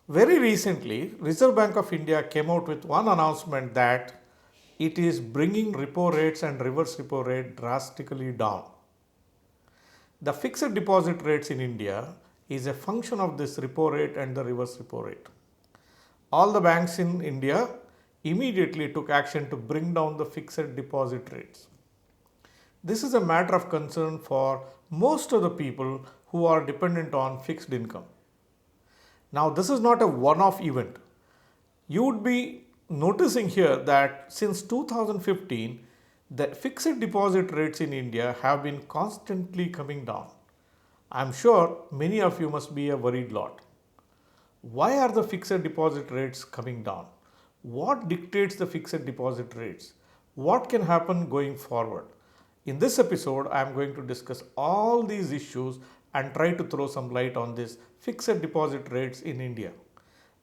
Very recently, Reserve Bank of India came out with one announcement that it is bringing repo rates and reverse repo rate drastically down. The fixed deposit rates in India is a function of this repo rate and the reverse repo rate. All the banks in India immediately took action to bring down the fixed deposit rates. This is a matter of concern for most of the people who are dependent on fixed income. Now, this is not a one off event. You would be noticing here that since 2015, the fixed deposit rates in India have been constantly coming down. I'm sure many of you must be a worried lot. Why are the fixed deposit rates coming down? What dictates the fixed deposit rates? What can happen going forward? In this episode, I am going to discuss all these issues and try to throw some light on these fixed deposit rates in India.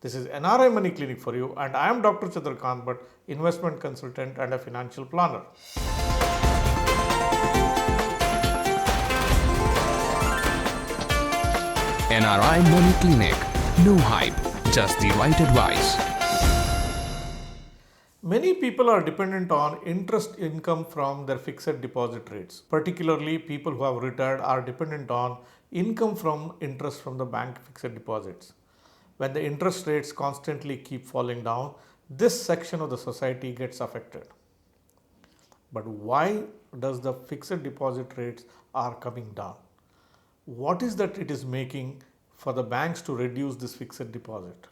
This is NRI Money Clinic for you, and I am Dr. Chandrakant Bhatt, investment consultant and a financial planner. NRI Money Clinic. No hype, just the right advice. Many people are dependent on interest income from their fixed deposit rates. Particularly, people who have retired are dependent on income from interest from the bank fixed deposits. When the interest rates constantly keep falling down, this section of the society gets affected. But why does the fixed deposit rates are coming down? What is that it is making for the banks to reduce this fixed deposit?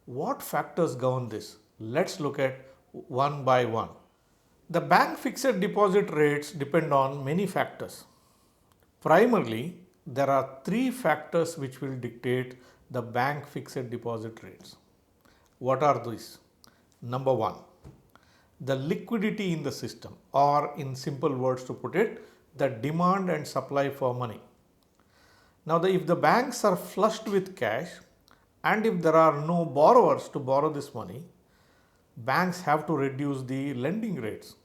What factors govern this? Let's look at one by one. The bank fixed deposit rates depend on many factors. Primarily, there are three factors which will dictate the bank fixed deposit rates. What are these? Number one, the liquidity in the system, or in simple words to put it, the demand and supply for money. Now, if the banks are flushed with cash and if there are no borrowers to borrow this money, banks have to reduce the lending rates.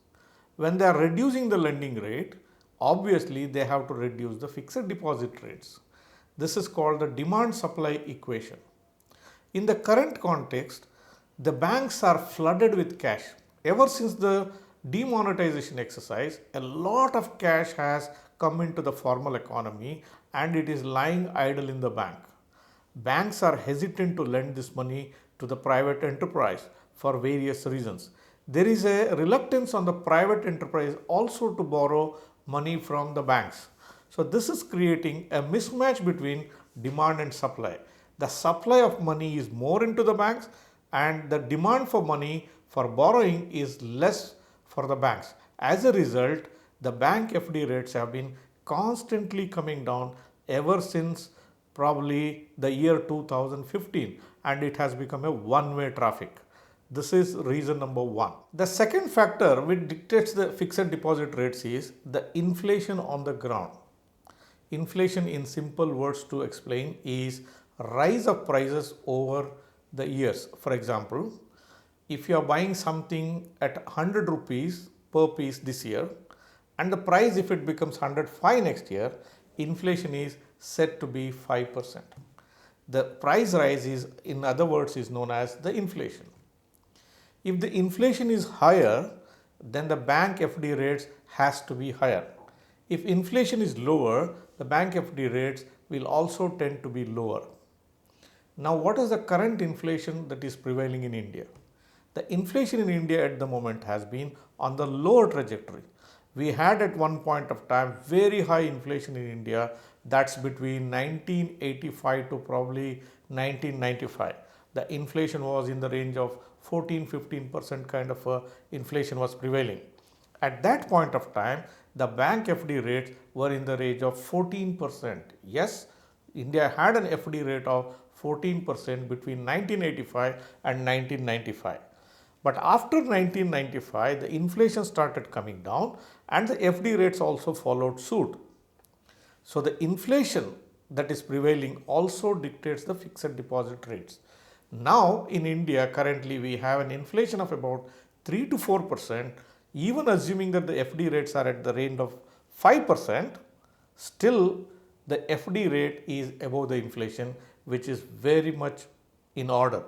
When they are reducing the lending rate, obviously they have to reduce the fixed deposit rates. This is called the demand supply equation. In the current context, the banks are flooded with cash. Ever since the demonetization exercise, a lot of cash has come into the formal economy and it is lying idle in the bank. Banks are hesitant to lend this money to the private enterprise for various reasons. There is a reluctance on the private enterprise also to borrow money from the banks. So this is creating a mismatch between demand and supply. The supply of money is more into the banks and the demand for money for borrowing is less for the banks. As a result, the bank FD rates have been constantly coming down ever since probably the year 2015, and it has become a one-way traffic. This is reason number one. The second factor which dictates the fixed deposit rates is the inflation on the ground. Inflation, in simple words to explain, is rise of prices over the years. For example, if you are buying something at 100 rupees per piece this year and the price, if it becomes 105 next year, inflation is said to be 5%. The price rise is, in other words, is known as the inflation. If the inflation is higher, then the bank FD rates has to be higher. If inflation is lower, the bank FD rates will also tend to be lower. Now, what is the current inflation that is prevailing in India? The inflation in India at the moment has been on the lower trajectory. We had at one point of time very high inflation in India, that's between 1985 to probably 1995. The inflation was in the range of 14-15% kind of inflation was prevailing. At that point of time, the bank FD rates were in the range of 14%. Yes, India had an FD rate of 14% between 1985 and 1995. But after 1995, the inflation started coming down and the FD rates also followed suit. So the inflation that is prevailing also dictates the fixed deposit rates. Now in India, currently we have an inflation of about 3 to 4%. Even assuming that the FD rates are at the range of 5%, still the FD rate is above the inflation, which is very much in order.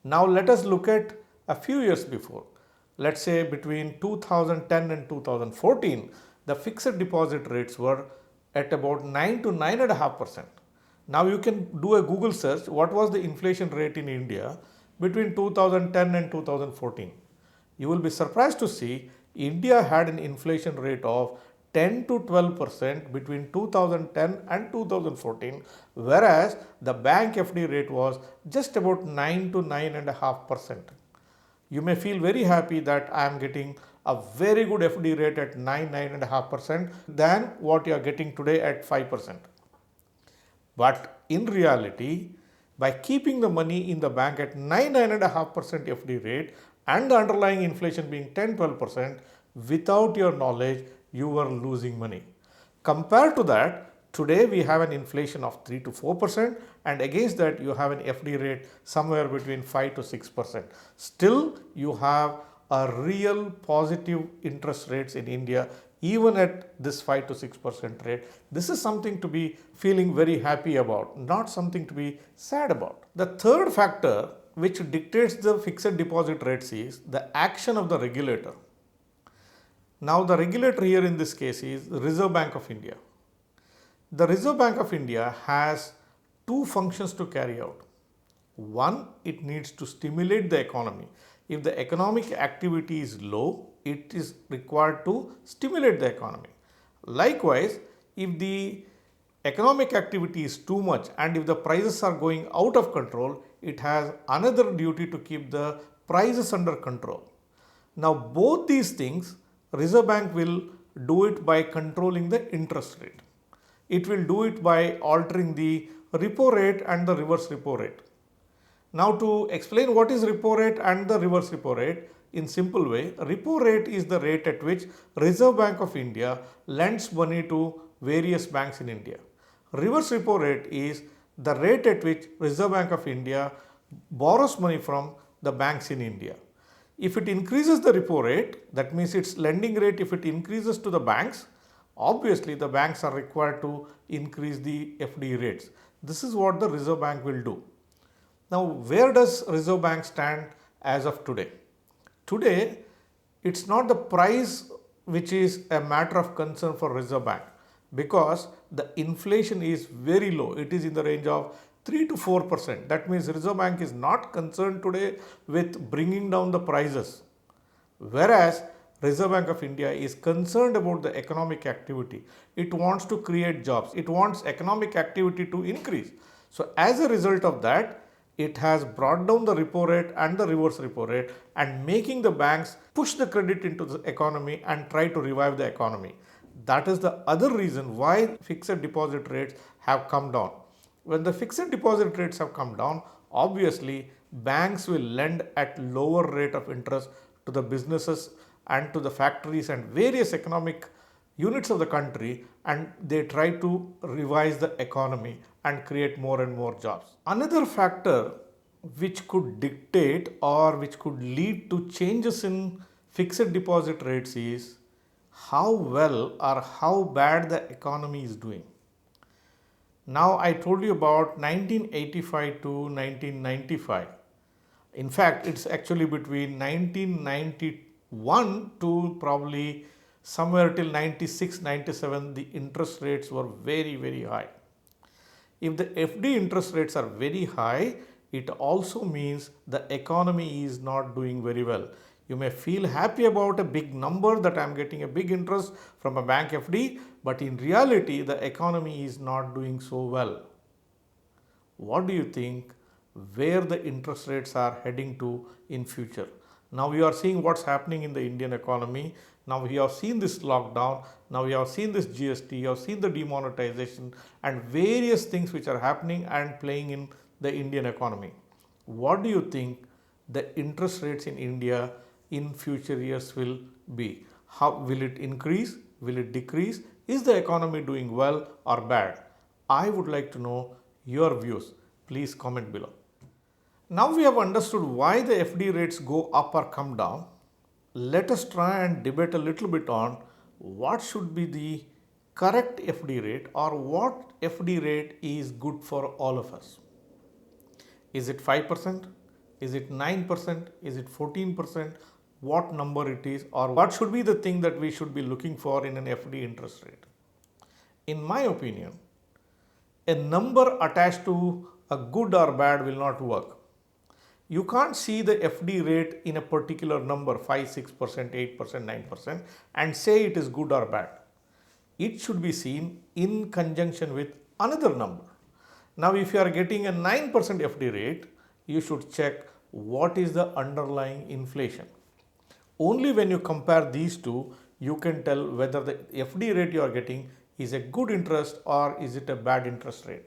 Now let us look at a few years before. Let's say between 2010 and 2014, the fixed deposit rates were at about 9 to 9.5%. Now you can do a Google search, what was the inflation rate in India between 2010 and 2014. You will be surprised to see India had an inflation rate of 10 to 12% between 2010 and 2014, whereas the bank FD rate was just about 9 to 9.5%. You may feel very happy that I am getting a very good FD rate at 9.5% than what you are getting today at 5%. But in reality, by keeping the money in the bank at 9.5% FD rate and the underlying inflation being 10-12%, without your knowledge, you were losing money. Compared to that, today we have an inflation of 3 to 4%, and against that you have an FD rate somewhere between 5 to 6%. Still, you have a real positive interest rates in India even at this 5 to 6% rate. This is something to be feeling very happy about, not something to be sad about. The third factor which dictates the fixed deposit rates is the action of the regulator. Now the regulator here in this case is the Reserve Bank of India. The Reserve Bank of India has two functions to carry out. One, it needs to stimulate the economy. If the economic activity is low, it is required to stimulate the economy. Likewise, if the economic activity is too much and if the prices are going out of control, it has another duty to keep the prices under control. Now both these things, Reserve Bank will do it by controlling the interest rate. It will do it by altering the repo rate and the reverse repo rate. Now to explain what is repo rate and the reverse repo rate in simple way, repo rate is the rate at which Reserve Bank of India lends money to various banks in India. Reverse repo rate is the rate at which Reserve Bank of India borrows money from the banks in India. If it increases the repo rate, that means its lending rate, if it increases to the banks, obviously the banks are required to increase the FD rates. This is what the Reserve Bank will do. Now, where does Reserve Bank stand as of today? Today, it's not the price which is a matter of concern for Reserve Bank because the inflation is very low. It is in the range of 3 to 4%. That means Reserve Bank is not concerned today with bringing down the prices. Whereas Reserve Bank of India is concerned about the economic activity. It wants to create jobs. It wants economic activity to increase. So as a result of that, it has brought down the repo rate and the reverse repo rate and making the banks push the credit into the economy and try to revive the economy. That is the other reason why fixed deposit rates have come down. When the fixed deposit rates have come down, obviously banks will lend at lower rate of interest to the businesses and to the factories and various economic units of the country, and they try to revise the economy and create more and more jobs. Another factor which could dictate or which could lead to changes in fixed deposit rates is how well or how bad the economy is doing. Now I told you about 1985 to 1995. In fact, it's actually between 1991 to probably somewhere till 96, 97, the interest rates were very, very high. If the FD interest rates are very high, it also means the economy is not doing very well. You may feel happy about a big number that I am getting a big interest from a bank FD, but in reality, the economy is not doing so well. What do you think where the interest rates are heading to in future? Now we are seeing what's happening in the Indian economy. Now we have seen this lockdown. Now we have seen this GST. You have seen the demonetization and various things which are happening and playing in the Indian economy. What do you think the interest rates in India in future years will be? How will it increase? Will it decrease? Is the economy doing well or bad? I would like to know your views. Please comment below. Now we have understood why the FD rates go up or come down. Let us try and debate a little bit on what should be the correct FD rate or what FD rate is good for all of us. Is it 5%? Is it 9%? Is it 14%? What number it is, or what should be the thing that we should be looking for in an FD interest rate? In my opinion, a number attached to a good or bad will not work. You can't see the FD rate in a particular number 5, 6%, 8%, 9% and say it is good or bad. It should be seen in conjunction with another number. Now, if you are getting a 9% FD rate, you should check what is the underlying inflation. Only when you compare these two, you can tell whether the FD rate you are getting is a good interest or is it a bad interest rate.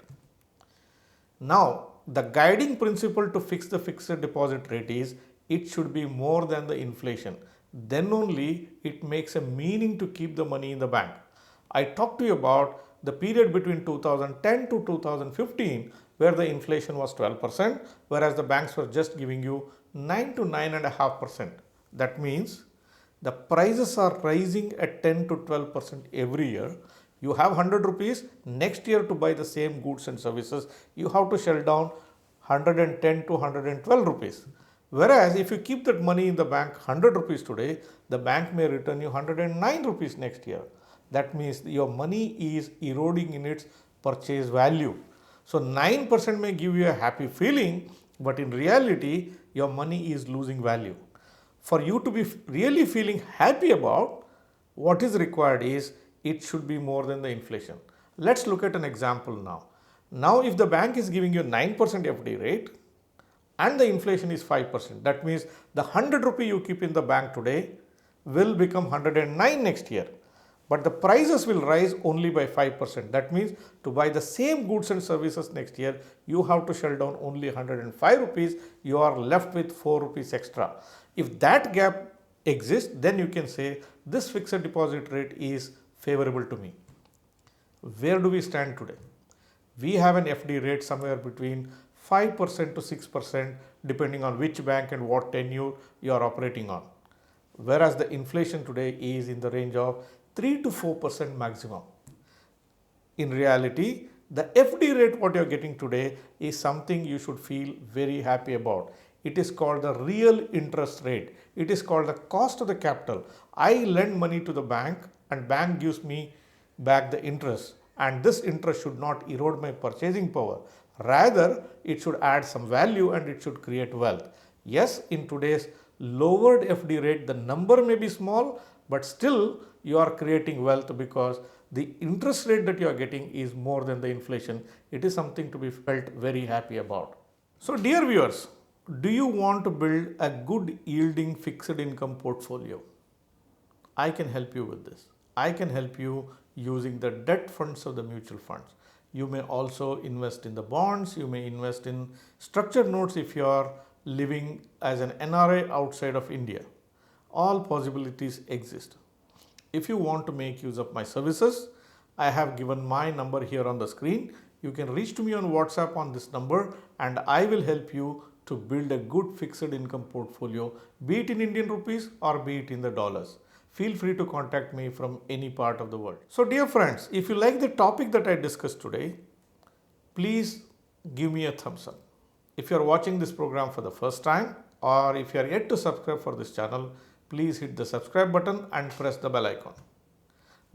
Now, the guiding principle to fix the fixed deposit rate is it should be more than the inflation. Then only it makes a meaning to keep the money in the bank. I talked to you about the period between 2010 to 2015 where the inflation was 12%, whereas the banks were just giving you 9 to 9.5%. That means the prices are rising at 10 to 12% every year. You have 100 rupees, next year to buy the same goods and services, you have to shell down 110 to 112 rupees. Whereas if you keep that money in the bank 100 rupees today, the bank may return you 109 rupees next year. That means your money is eroding in its purchase value. So 9% may give you a happy feeling, but in reality, your money is losing value. For you to be really feeling happy about, what is required is it should be more than the inflation. Let's look at an example now. Now, if the bank is giving you 9% FD rate and the inflation is 5%, that means the 100 rupee you keep in the bank today will become 109 next year. But the prices will rise only by 5%. That means to buy the same goods and services next year, you have to shell down only 105 rupees. You are left with 4 rupees extra. If that gap exists, then you can say this fixed deposit rate is favorable to me. Where do we stand today? We have an FD rate somewhere between 5% to 6% depending on which bank and what tenure you are operating on. Whereas the inflation today is in the range of 3 to 4% maximum. In reality, the FD rate what you are getting today is something you should feel very happy about. It is called the real interest rate. It is called the cost of the capital. I lend money to the bank and bank gives me back the interest, and this interest should not erode my purchasing power. Rather, it should add some value and it should create wealth. Yes, in today's lowered FD rate, the number may be small, but still you are creating wealth because the interest rate that you are getting is more than the inflation. It is something to be felt very happy about. So, dear viewers, do you want to build a good yielding fixed income portfolio? I can help you with this. I can help you using the debt funds of the mutual funds. You may also invest in the bonds. You may invest in structured notes if you are living as an NRI outside of India. All possibilities exist. If you want to make use of my services, I have given my number here on the screen. You can reach to me on WhatsApp on this number and I will help you to build a good fixed income portfolio, be it in Indian rupees or be it in the dollars. Feel free to contact me from any part of the world. So dear friends, if you like the topic that I discussed today, please give me a thumbs up. If you are watching this program for the first time or if you are yet to subscribe for this channel, please hit the subscribe button and press the bell icon.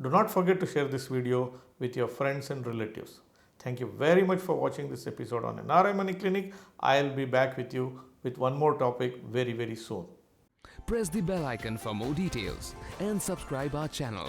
Do not forget to share this video with your friends and relatives. Thank you very much for watching this episode on NRI Money Clinic. I'll be back with you with one more topic very soon. Press the bell icon for more details and subscribe our channel.